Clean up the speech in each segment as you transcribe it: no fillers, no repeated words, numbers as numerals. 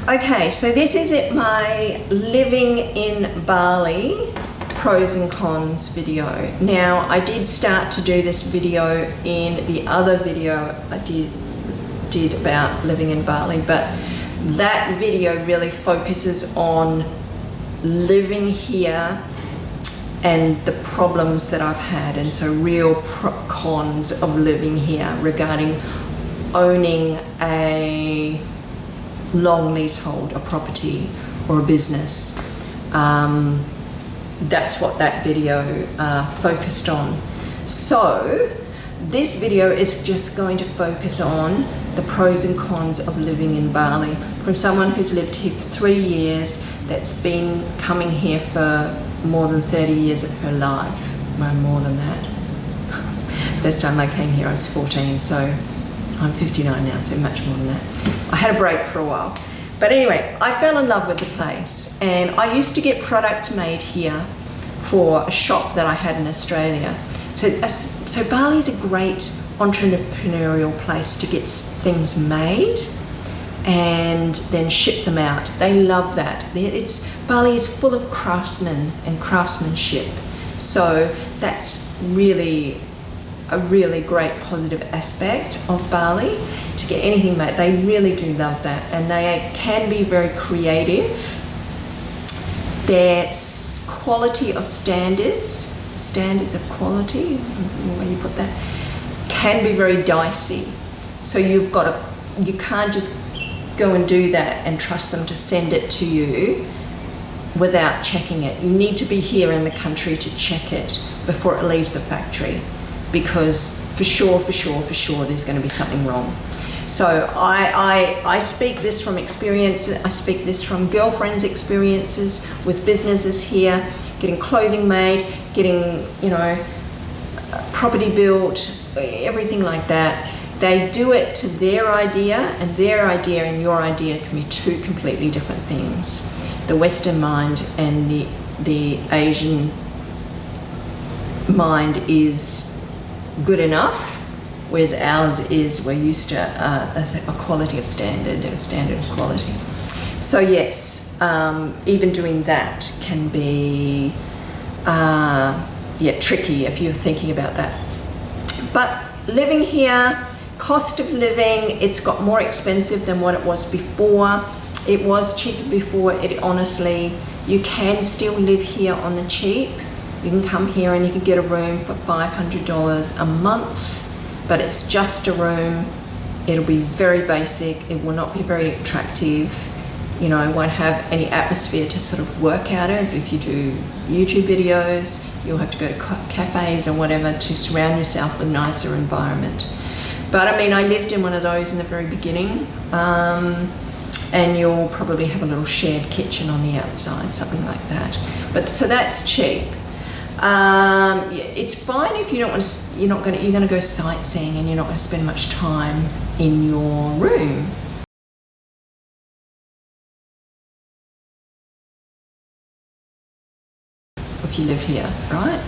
Okay, so this is it, my living in Bali pros and cons video. Now, I did start to do this video in the other video I did about living in Bali, but that video really focuses on living here and the problems that I've had, and so real cons of living here regarding owning a long leasehold, a property or a business. That's what that video focused on. So this video is just going to focus on the pros and cons of living in Bali from someone who's lived here for 3 years, that's been coming here for more than 30 years of her life. Well, more than that. First time I came here I was 14, so I'm 59 now, so much more than that. I had a break for a while. But anyway, I fell in love with the place, and I used to get product made here for a shop that I had in Australia. So Bali is a great entrepreneurial place to get things made and then ship them out. They love that. Bali is full of craftsmen and craftsmanship. So that's really a really great positive aspect of Bali, to get anything made. They really do love that, and they can be very creative. Their quality of standards of quality, the way you put that, can be very dicey. So you can't just go and do that and trust them to send it to you without checking it. You need to be here in the country to check it before it leaves the factory, because for sure there's going to be something wrong. So I speak this from experience. I speak this from girlfriends' experiences with businesses here, getting clothing made, getting, property built, everything like that. They do it to their idea, and their idea and your idea can be two completely different things. The Western mind and the Asian mind is good enough, whereas ours is, we're used to a quality of standard, a standard of quality. So yes, even doing that can be tricky if you're thinking about that. But living here, cost of living, it's got more expensive than what it was before. It was cheaper before. Honestly, you can still live here on the cheap. You can come here and you can get a room for $500 a month, but it's just a room. It'll be very basic. It will not be very attractive. It won't have any atmosphere to sort of work out of. If you do YouTube videos, you'll have to go to cafes or whatever to surround yourself with a nicer environment. But I mean, I lived in one of those in the very beginning, and you'll probably have a little shared kitchen on the outside, something like that. But so that's cheap. It's fine if you don't want to. You're going to go sightseeing, and you're not going to spend much time in your room. If you live here, right?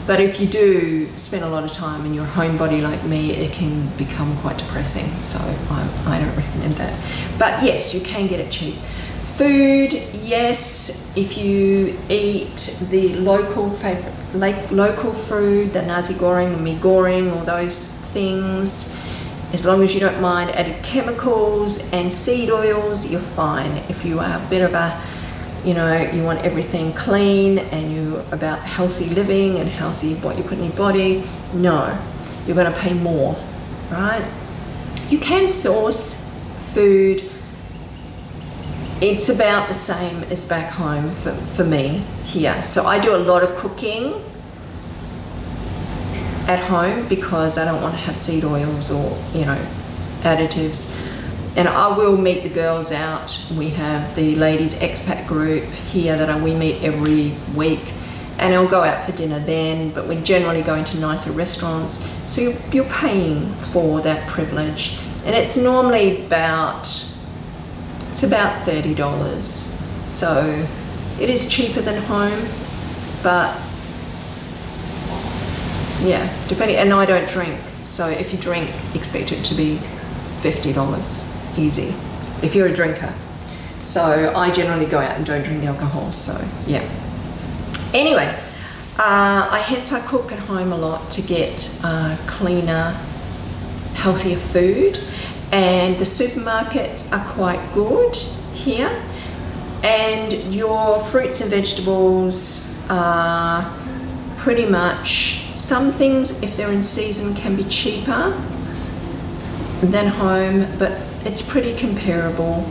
But if you do spend a lot of time in your homebody like me, it can become quite depressing. So I don't recommend that. But yes, you can get it cheap. Food, yes, if you eat the local food, the nasi goreng, the mee goreng, all those things, as long as you don't mind added chemicals and seed oils, you're fine. If you are a bit of a, you want everything clean and you're about healthy living and healthy what you put in your body, no, you're going to pay more, right? You can source food. It's about the same as back home for me here. So I do a lot of cooking at home because I don't want to have seed oils or, additives. And I will meet the girls out. We have the ladies expat group here that we meet every week, and I'll go out for dinner then, but we're generally going to nicer restaurants. So you're paying for that privilege. And it's normally about $30. So it is cheaper than home, but yeah, depending, and I don't drink. So if you drink, expect it to be $50 easy. if you're a drinker. So I generally go out and don't drink alcohol, so yeah. Anyway, hence I cook at home a lot to get cleaner, healthier food, and the supermarkets are quite good here, and your fruits and vegetables are pretty much, some things if they're in season can be cheaper than home, but it's pretty comparable,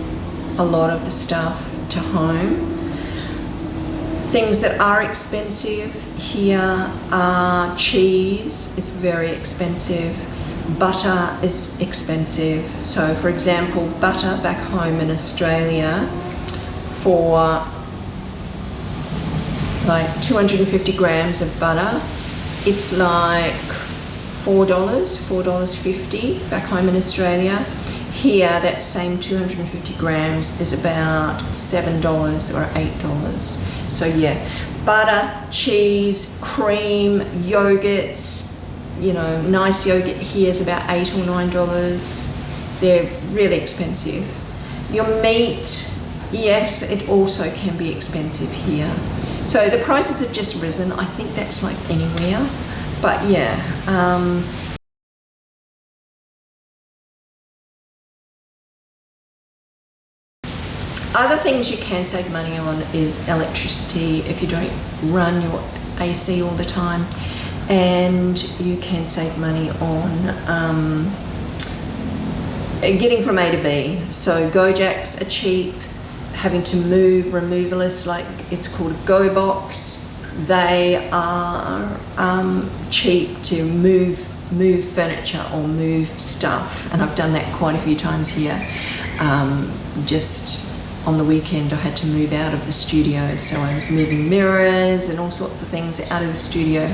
a lot of the stuff, to home. Things that are expensive here are cheese, it's very expensive. Butter is expensive. So for example, butter back home in Australia, for like 250 grams of butter, it's like $4.50 back home in Australia. Here, that same 250 grams is about $7 or $8. So yeah, butter, cheese, cream, yogurts, you know, nice yogurt here is about $8 or $9. They're really expensive. Your meat, yes, it also can be expensive here. So the prices have just risen. I think that's like anywhere, but yeah. Other things you can save money on is electricity if you don't run your AC all the time, and you can save money on getting from A to B. So Gojeks are cheap. Having to move, removalists, like it's called a Go Box, they are cheap to move furniture or move stuff, and I've done that quite a few times here. Just on the weekend I had to move out of the studio, so I was moving mirrors and all sorts of things out of the studio.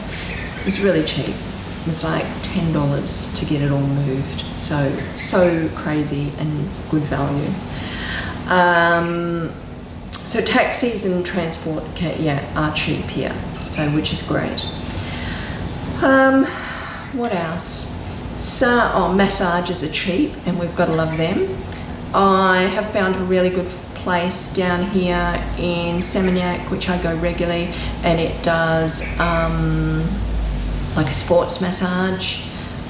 It was really cheap. It was like $10 to get it all moved. So crazy and good value. So taxis and transport are cheap here, so which is great. What else? Massages are cheap, and we've got to love them. I have found a really good place down here in Seminyak, which I go regularly, and it does like a sports massage,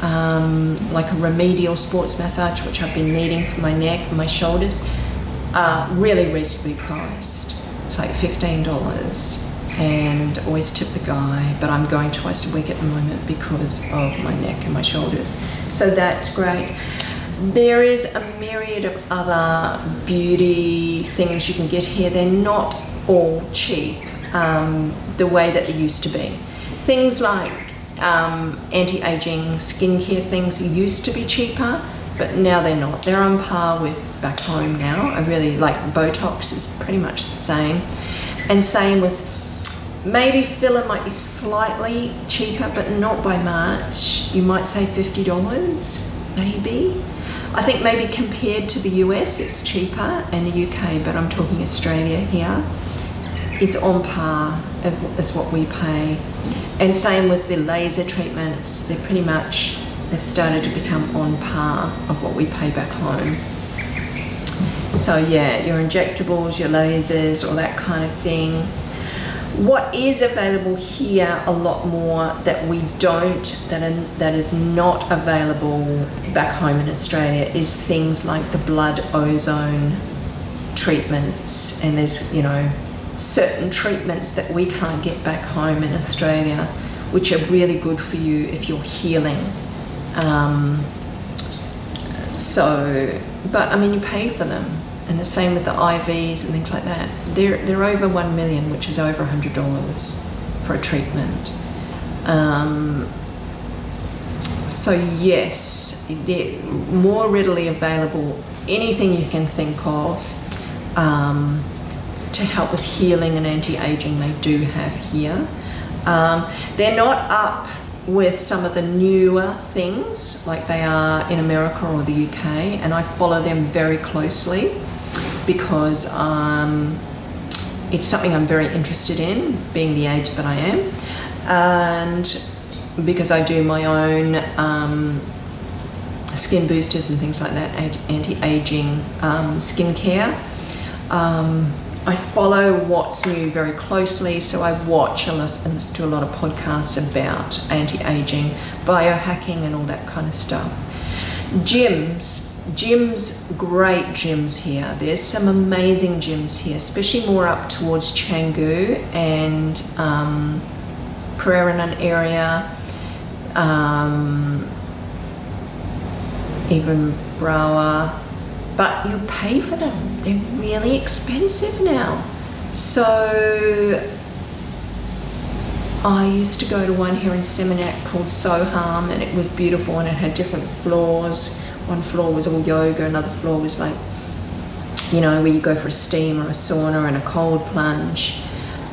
like a remedial sports massage, which I've been needing for my neck and my shoulders. Really reasonably priced. It's like $15, and always tip the guy, but I'm going twice a week at the moment because of my neck and my shoulders. So that's great. There is a myriad of other beauty things you can get here. They're not all cheap the way that they used to be. Things like anti-aging skincare things used to be cheaper, but now they're not. They're on par with back home now. I really like Botox, is pretty much the same. And same with, maybe filler might be slightly cheaper, but not by much. You might say $50, maybe. I think maybe compared to the US, it's cheaper, and the UK, but I'm talking Australia here. It's on par as what we pay. And same with the laser treatments. They're pretty much, they've started to become on par of what we pay back home. So yeah, your injectables, your lasers, all that kind of thing. What is available here a lot more that we don't, that is not available back home in Australia, is things like the blood ozone treatments. And there's, you know, certain treatments that we can't get back home in Australia, which are really good for you if you're healing. But I mean, you pay for them. And the same with the IVs and things like that. They're over $1 million, which is over $100 for a treatment. So yes, they're more readily available. Anything you can think of to help with healing and anti-aging, they do have here. They're not up with some of the newer things like they are in America or the UK, and I follow them very closely because it's something I'm very interested in, being the age that I am, and because I do my own skin boosters and things like that, anti-aging skincare. I follow What's New very closely, so I watch and listen to a lot of podcasts about anti-aging, biohacking and all that kind of stuff. Gyms, great gyms here. There's some amazing gyms here, especially more up towards Canggu and Pereira area, even Brawa. But you pay for them. They're really expensive now. So I used to go to one here in Seminac called Soham, and it was beautiful, and it had different floors. One floor was all yoga, another floor was like, you know, where you go for a steam or a sauna and a cold plunge.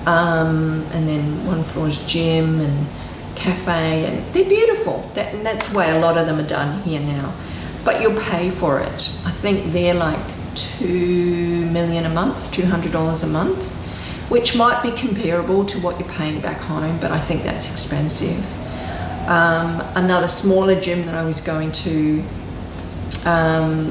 And then one floor is gym and cafe, and they're beautiful. And that's the way a lot of them are done here now. But you'll pay for it. I think they're like $2 million a month, $200 a month, which might be comparable to what you're paying back home, but I think that's expensive. Another smaller gym that I was going to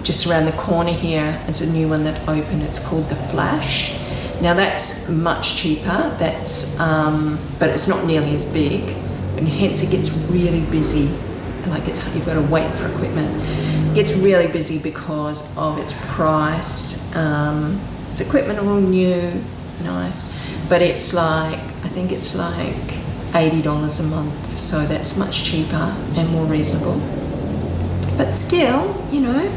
just around the corner here, it's a new one that opened, it's called The Flash. Now that's much cheaper, but it's not nearly as big, and hence it gets really busy. Like you've got to wait for equipment. It gets really busy because of its price. Its equipment are all new, nice, but it's like, I think it's like $80 a month, so that's much cheaper and more reasonable. But still, you know,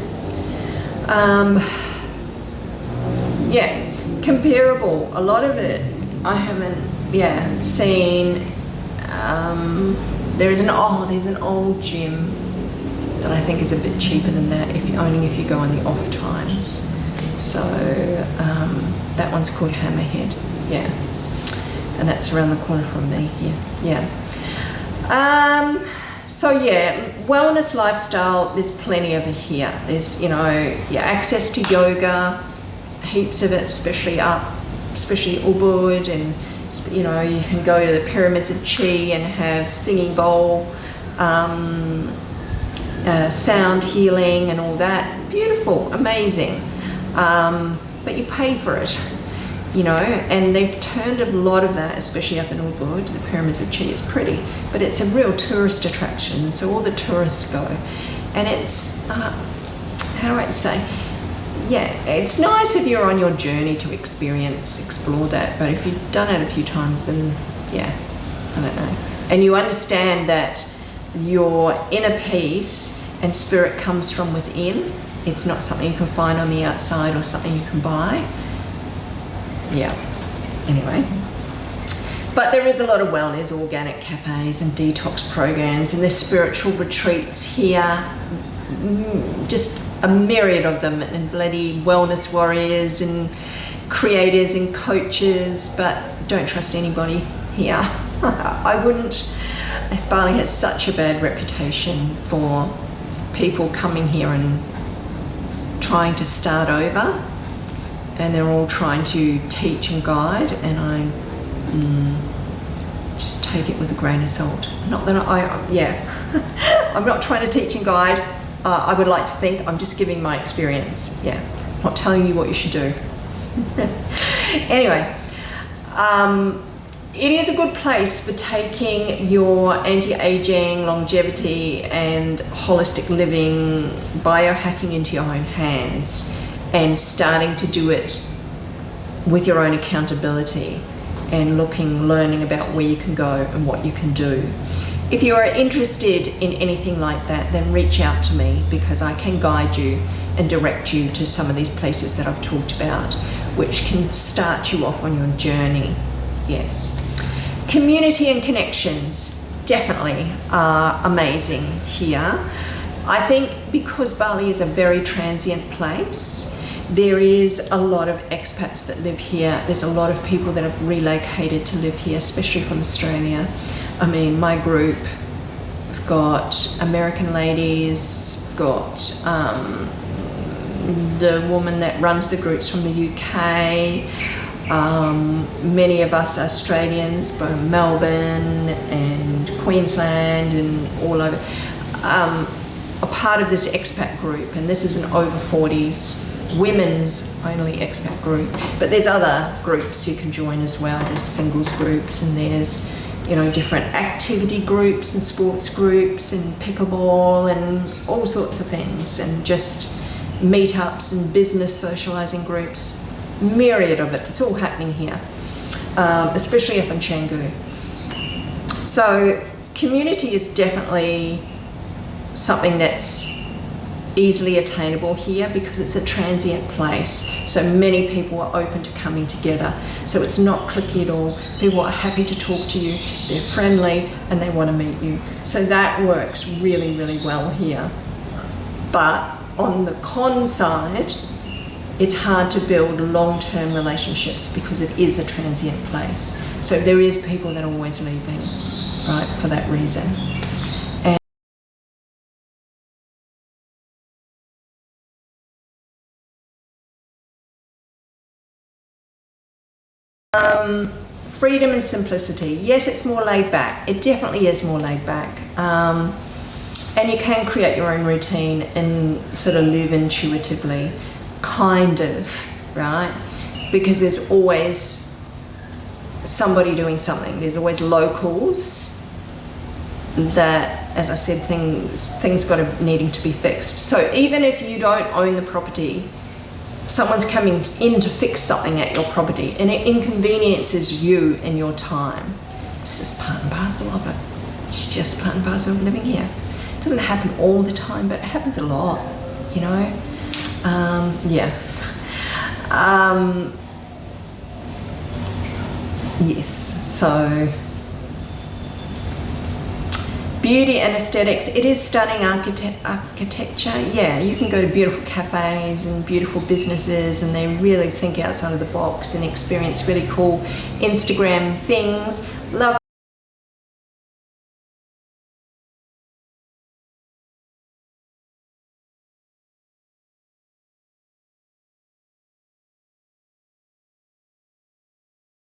yeah, comparable. A lot of it I haven't, seen. There's an old gym that I think is a bit cheaper than that if you go on the off times. So that one's called Hammerhead, yeah, and that's around the corner from me here, yeah. So yeah, wellness lifestyle. There's plenty of it here. There's access to yoga, heaps of it, especially Ubud, and you can go to the pyramids of Chi and have singing bowl, sound healing and all that. Beautiful, amazing. But you pay for it, and they've turned a lot of that, especially up in Ubud, the pyramids of Chi is pretty, but it's a real tourist attraction, and so all the tourists go. And it's, how do I say, yeah, it's nice if you're on your journey to explore that, but if you've done it a few times, then yeah, I don't know. And you understand that your inner peace and spirit comes from within. It's not something you can find on the outside or something you can buy. Yeah, anyway. But there is a lot of wellness, organic cafes and detox programs, and there's spiritual retreats here, just a myriad of them, and bloody wellness warriors and creators and coaches, but don't trust anybody here. I wouldn't. Bali has such a bad reputation for people coming here and trying to start over, and they're all trying to teach and guide, and I just take it with a grain of salt. Not that I'm not trying to teach and guide. I would like to think I'm just giving my experience. Yeah, not telling you what you should do. Anyway, it is a good place for taking your anti-aging, longevity and holistic living, biohacking into your own hands and starting to do it with your own accountability and learning about where you can go and what you can do. If you are interested in anything like that, then reach out to me, because I can guide you and direct you to some of these places that I've talked about, which can start you off on your journey. Yes. Community and connections definitely are amazing here. I think because Bali is a very transient place, there is a lot of expats that live here. There's a lot of people that have relocated to live here, especially from Australia. I mean, my group, we've got American ladies, got the woman that runs the groups from the UK, many of us Australians, both Melbourne and Queensland and all over. a part of this expat group, and this is an over 40s women's only expat group, but there's other groups you can join as well. There's singles groups, and there's, you know, different activity groups and sports groups and pickleball and all sorts of things, and just meetups and business socializing groups, myriad of it. It's all happening here, especially up in Canggu. So community is definitely something that's easily attainable here because it's a transient place. So many people are open to coming together. So it's not cliquey at all. People are happy to talk to you, they're friendly, and they want to meet you. So that works really, really well here. But on the con side, it's hard to build long-term relationships because it is a transient place. So there is people that are always leaving, right, for that reason. Freedom and simplicity. Yes, it's more laid back. It definitely is more laid back. And you can create your own routine and sort of live intuitively, kind of, right? Because there's always somebody doing something. There's always locals that, as I said, things needing to be fixed. So even if you don't own the property, someone's coming in to fix something at your property, and it inconveniences you and your time. It's just part and parcel of it. It's just part and parcel of living here. It doesn't happen all the time, but it happens a lot, you know? Yeah. Yes, so beauty and aesthetics. It is stunning architecture. Yeah, you can go to beautiful cafes and beautiful businesses, and they really think outside of the box and experience really cool Instagram things. Love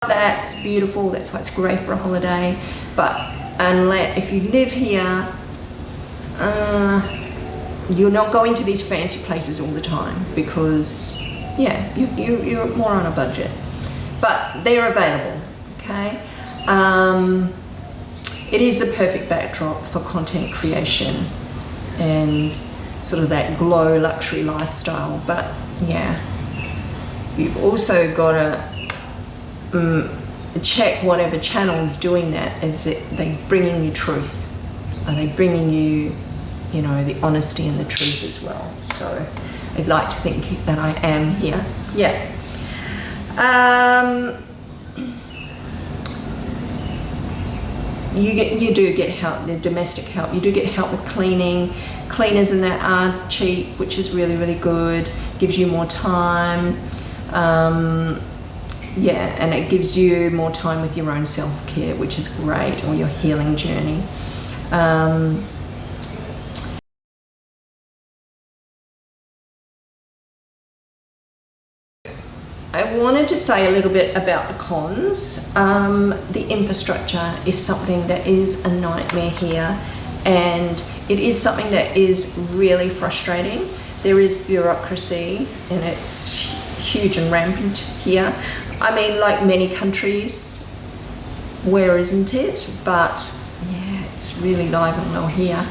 that. It's beautiful. That's why it's great for a holiday. But if you live here, you're not going to these fancy places all the time because, yeah, you're more on a budget. But they're available, okay? It is the perfect backdrop for content creation and sort of that glow luxury lifestyle. But, yeah, you've also got to check whatever channel's doing that. Is it they bringing you truth? Are they bringing you, you know, the honesty and the truth as well? So I'd like to think that I am here. Yeah. You do get help, the domestic help. You do get help with cleaning. Cleaners and that are cheap, which is really, really good. Gives you more time. Yeah, and it gives you more time with your own self-care, which is great, or your healing journey. I wanted to say a little bit about the cons. The infrastructure is something that is a nightmare here, and it is something that is really frustrating. There is bureaucracy, and it's huge and rampant here. I mean, like many countries, where isn't it? But yeah, it's really live and well here.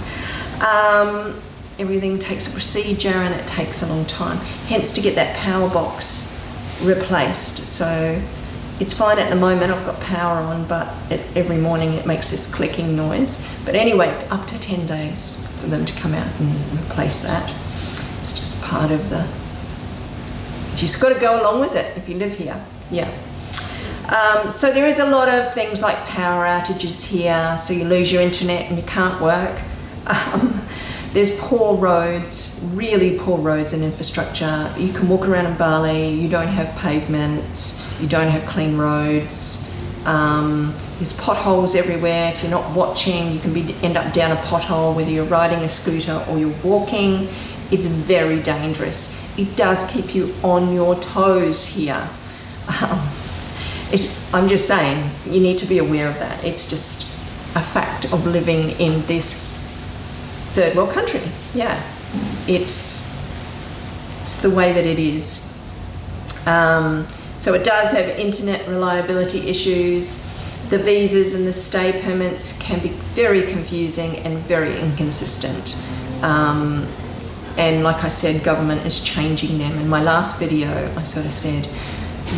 Everything takes a procedure and it takes a long time. Hence to get that power box replaced. So it's fine at the moment, I've got power on, but every morning it makes this clicking noise. But anyway, up to 10 days for them to come out and replace that. It's just part of the, you just got to go along with it if you live here. Yeah. So there is a lot of things like power outages here, so you lose your internet and you can't work. There's poor roads, really poor roads and infrastructure. You can walk around in Bali, you don't have pavements, you don't have clean roads. There's potholes everywhere. If you're not watching, you can end up down a pothole, whether you're riding a scooter or you're walking. It's very dangerous. It does keep you on your toes here. I'm just saying, you need to be aware of that. It's just a fact of living in this third world country. Yeah, it's the way that it is. So it does have internet reliability issues. The visas and the stay permits can be very confusing and very inconsistent. And like I said, government is changing them. In my last video, I sort of said,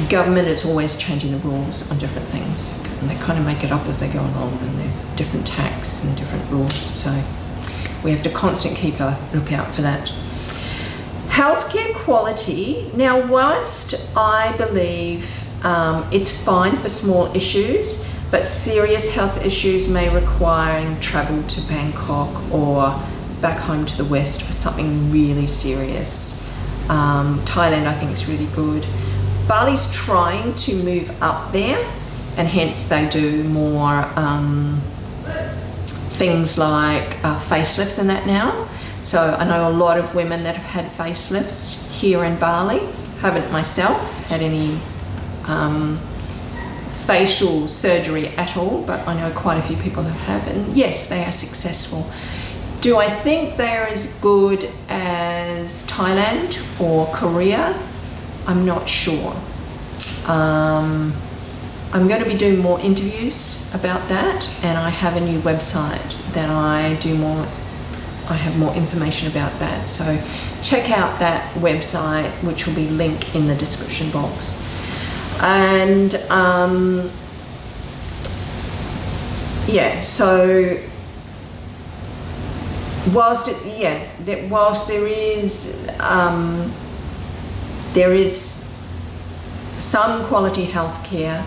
government is always changing the rules on different things. And they kind of make it up as they go along, and they're different tax and different rules. So we have to constantly keep a lookout for that. Healthcare quality. Now, whilst I believe it's fine for small issues, but serious health issues may require travel to Bangkok or back home to the West for something really serious. Thailand, I think, is really good. Bali's trying to move up there, and hence they do more things like facelifts and that now. So I know a lot of women that have had facelifts here in Bali. Haven't myself had any facial surgery at all, but I know quite a few people that have, and yes, they are successful. Do I think they're as good as Thailand or Korea? I'm not sure. I'm going to be doing more interviews about that, and I have a new website that I have more information about that. So check out that website, which will be linked in the description box. And yeah, so whilst there is some quality healthcare,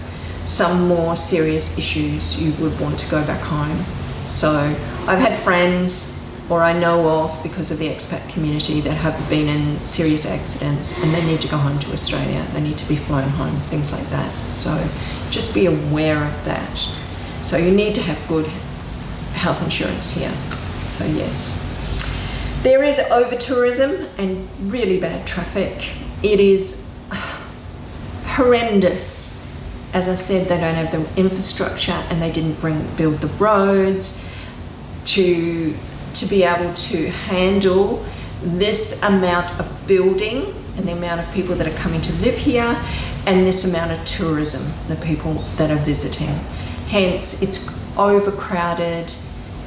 some more serious issues, you would want to go back home. So I've had friends, or I know of, because of the expat community, that have been in serious accidents and they need to go home to Australia. They need to be flown home, things like that. So just be aware of that. So you need to have good health insurance here. So yes. There is over-tourism and really bad traffic. It is horrendous. As I said, they don't have the infrastructure, and they didn't build the roads to be able to handle this amount of building and the amount of people that are coming to live here, and this amount of tourism, the people that are visiting. Hence, it's overcrowded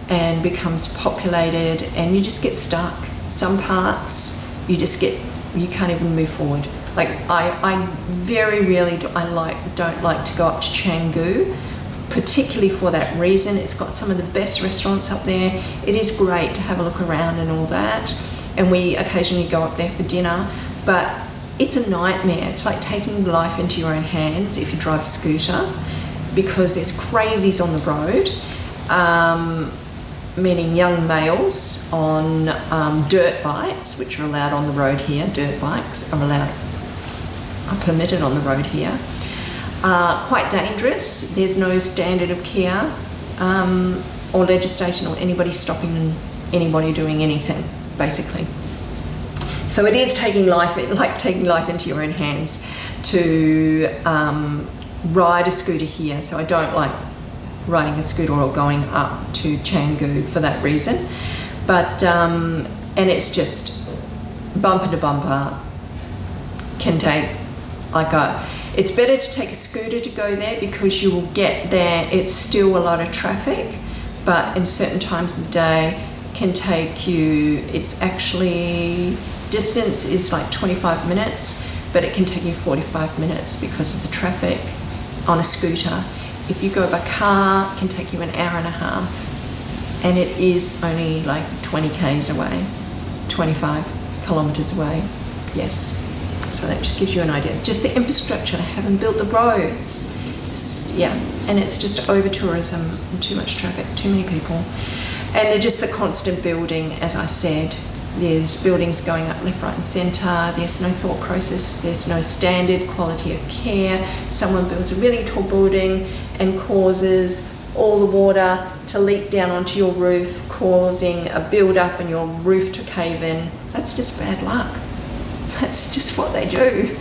and becomes populated, and you just get stuck. Some parts, you can't even move forward. Like I very rarely don't like to go up to Canggu, particularly for that reason. It's got some of the best restaurants up there. It is great to have a look around and all that, and we occasionally go up there for dinner, but it's a nightmare. It's like taking life into your own hands if you drive a scooter, because there's crazies on the road, meaning young males on dirt bikes, which are allowed on the road here. Dirt bikes are permitted on the road here. Quite dangerous. There's no standard of care or legislation or anybody stopping anybody doing anything, basically. So it is taking life into your own hands to ride a scooter here. So I don't like riding a scooter or going up to Canggu for that reason. But and it's just bumper to bumper. Can take it's better to take a scooter to go there, because you will get there. It's still a lot of traffic, but in certain times of the day can take you, it's actually, distance is like 25 minutes, but it can take you 45 minutes because of the traffic on a scooter. If you go by car, it can take you an hour and a half, and it is only like 20 k's away, 25 kilometers away. Yes. So that just gives you an idea. Just the infrastructure, they haven't built the roads. And it's just over tourism and too much traffic, too many people. And they're just the constant building, as I said. There's buildings going up left, right and centre. There's no thought process. There's no standard quality of care. Someone builds a really tall building and causes all the water to leak down onto your roof, causing a build-up and your roof to cave in. That's just bad luck. That's just what they do.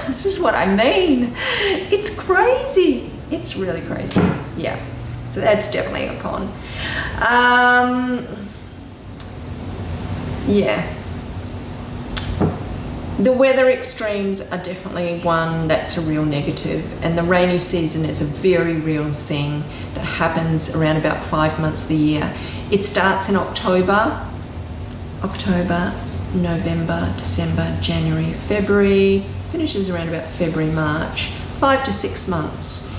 This is what I mean. It's crazy. It's really crazy. Yeah. So that's definitely a con. yeah. The weather extremes are definitely one that's a real negative, and the rainy season is a very real thing that happens around about 5 months of the year. It starts in October, November, December, January, February, finishes around about February, March, 5 to 6 months.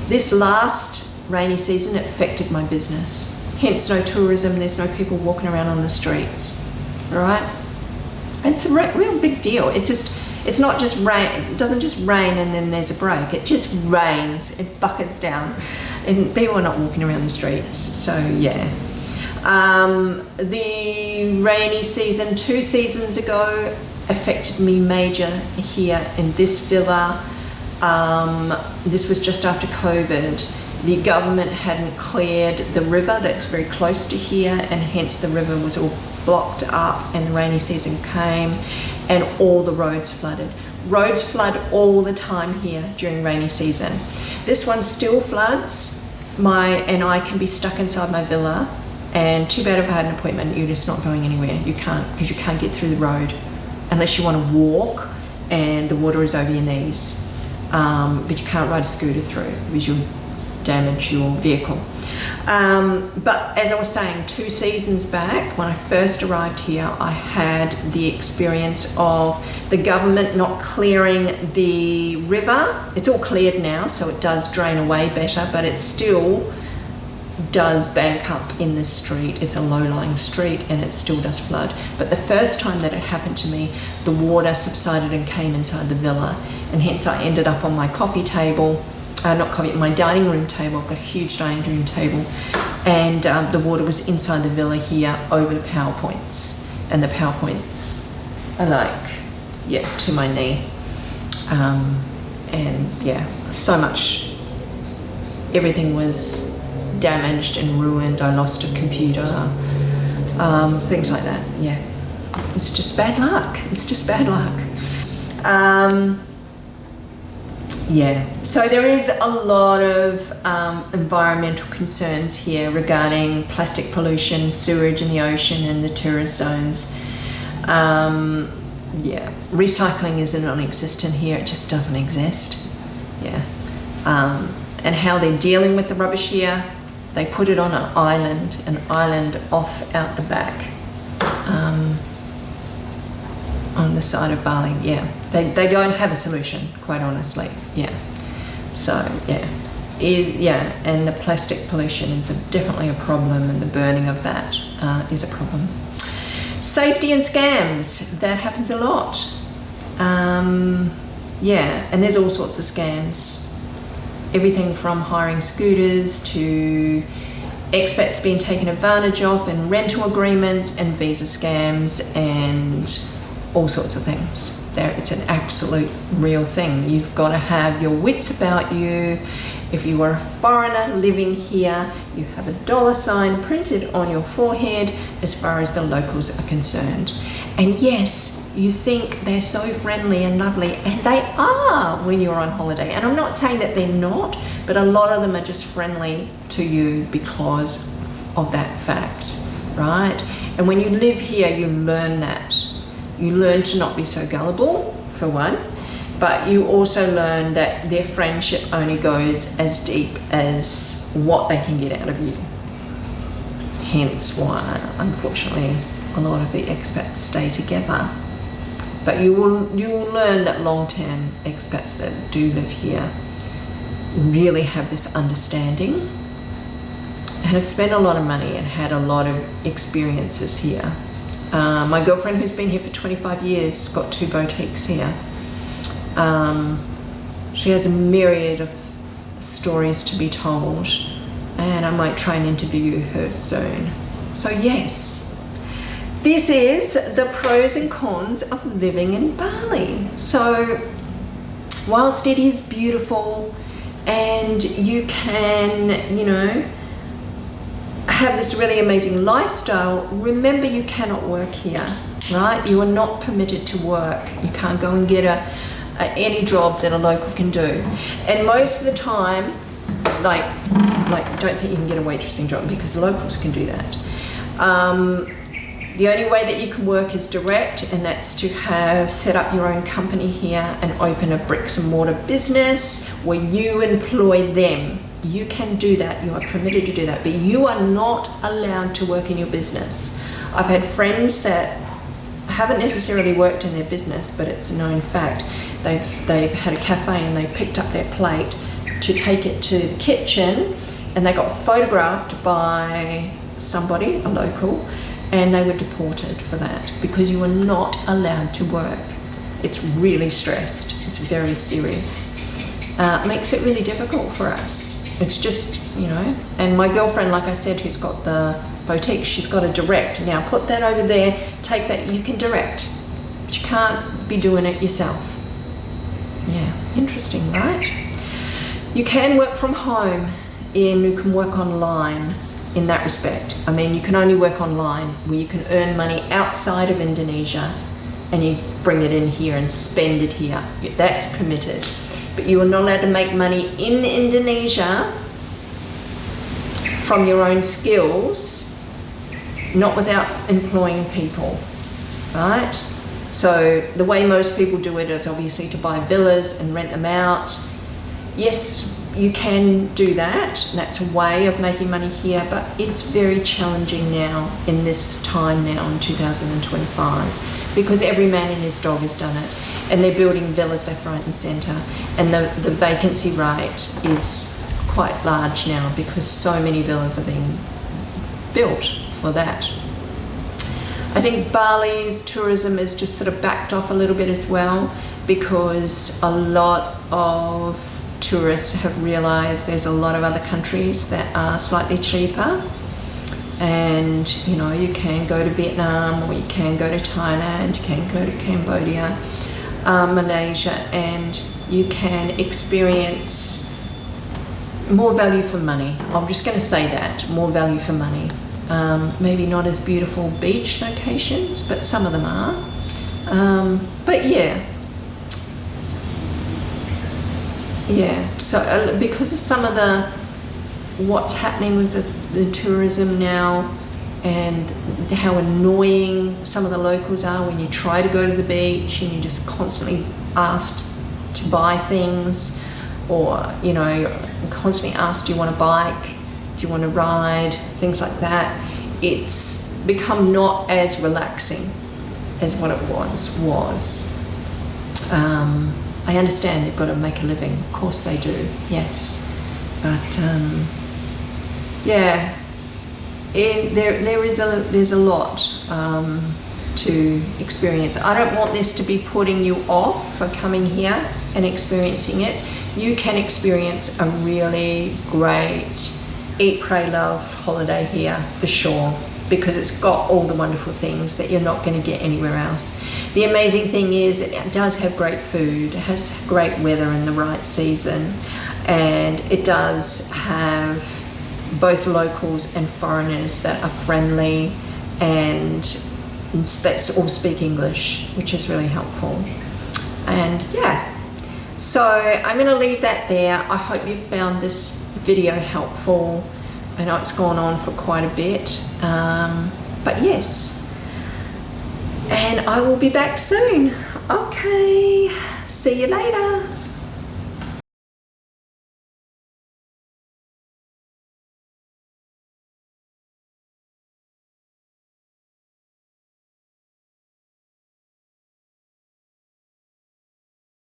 This last rainy season, it affected my business. Hence no tourism, there's no people walking around on the streets, all right? It's a real big deal. It's not just rain. It doesn't just rain and then there's a break. It just rains. It buckets down, and people are not walking around the streets. So yeah, the rainy season 2 seasons ago affected me major here in this villa. This was just after COVID. The government hadn't cleared the river that's very close to here, and hence the river was all blocked up, and the rainy season came and all the roads flooded. Roads flood all the time here during rainy season. This one still floods, and I can be stuck inside my villa, and too bad if I had an appointment, you're just not going anywhere. You can't, because you can't get through the road unless you want to walk and the water is over your knees. But you can't ride a scooter through because you'll damage your vehicle. But as I was saying, 2 seasons back, when I first arrived here, I had the experience of the government not clearing the river. It's all cleared now, so it does drain away better, but it still does bank up in the street. It's a low-lying street and it still does flood. But the first time that it happened to me, the water subsided and came inside the villa, and hence I ended up on my coffee table, my dining room table. I've got a huge dining room table, and the water was inside the villa here over the power points, and the power points are like, yeah, to my knee. And yeah, so much, everything was damaged and ruined. I lost a computer, things like that. Yeah, it's just bad luck. It's just bad luck. Yeah, so there is a lot of environmental concerns here regarding plastic pollution, sewage in the ocean and the tourist zones. Yeah, recycling is non-existent here. It just doesn't exist. Yeah, and how they're dealing with the rubbish here, they put it on an island off out the back, on the side of Bali. Yeah, they don't have a solution, quite honestly. Yeah, so yeah, and the plastic pollution is definitely a problem, and the burning of that is a problem. Safety and scams, that happens a lot. Yeah, and there's all sorts of scams. Everything from hiring scooters to expats being taken advantage of, and rental agreements and visa scams and all sorts of things. It's an absolute real thing. You've got to have your wits about you. If you are a foreigner living here, you have a $ printed on your forehead as far as the locals are concerned. And yes, you think they're so friendly and lovely, and they are when you're on holiday. And I'm not saying that they're not, but a lot of them are just friendly to you because of that fact, right? And when you live here, you learn that. You learn to not be so gullible, for one, but you also learn that their friendship only goes as deep as what they can get out of you. Hence why, unfortunately, a lot of the expats stay together. But you will learn that long-term expats that do live here really have this understanding and have spent a lot of money and had a lot of experiences here. My girlfriend, who's been here for 25 years, got 2 boutiques here. She has a myriad of stories to be told, and I might try and interview her soon. So yes, this is the pros and cons of living in Bali. So whilst it is beautiful and you can, you know, have this really amazing lifestyle, remember you cannot work here, right? You are not permitted to work. You can't go and get any job that a local can do. And most of the time, like don't think you can get a waitressing job because the locals can do that. The only way that you can work is direct, and that's to have set up your own company here and open a bricks and mortar business where you employ them. You can do that, you are permitted to do that, but you are not allowed to work in your business. I've had friends that haven't necessarily worked in their business, but it's a known fact. They've had a cafe and they picked up their plate to take it to the kitchen, and they got photographed by somebody, a local, and they were deported for that because you are not allowed to work. It's really stressed. It's very serious. Makes it really difficult for us. It's just, and my girlfriend, like I said, who's got the boutique, she's got a direct. Now put that over there, take that, you can direct, but you can't be doing it yourself. Yeah, interesting, right? You can work from home, you can work online in that respect. I mean, you can only work online where you can earn money outside of Indonesia and you bring it in here and spend it here. That's permitted. But you are not allowed to make money in Indonesia from your own skills, not without employing people, right? So the way most people do it is obviously to buy villas and rent them out. Yes, you can do that. That's a way of making money here, but it's very challenging now in this time now in 2025 because every man and his dog has done it, and they're building villas left, right and centre, and the vacancy rate is quite large now because so many villas are being built for that. I think Bali's tourism is just sort of backed off a little bit as well because a lot of tourists have realised there's a lot of other countries that are slightly cheaper, and you can go to Vietnam, or you can go to Thailand, you can go to Cambodia, Malaysia, and you can experience more value for money. I'm just going to say that, more value for money. Maybe not as beautiful beach locations, but some of them are. But yeah, so because of some of what's happening with the tourism now and how annoying some of the locals are when you try to go to the beach and you're just constantly asked to buy things, or constantly asked, do you want a bike, do you want to ride, things like that. It's become not as relaxing as what it once was. I understand they've got to make a living, of course they do, yes, but there's a lot to experience. I don't want this to be putting you off for coming here and experiencing it. You can experience a really great eat, pray, love holiday here for sure, because it's got all the wonderful things that you're not going to get anywhere else. The amazing thing is it does have great food, it has great weather in the right season, and it does have both locals and foreigners that are friendly and that all speak English, which is really helpful. And yeah, so I'm going to leave that there. I hope you found this video helpful. I know it's gone on for quite a bit, but yes, and I will be back soon. Okay, see you later.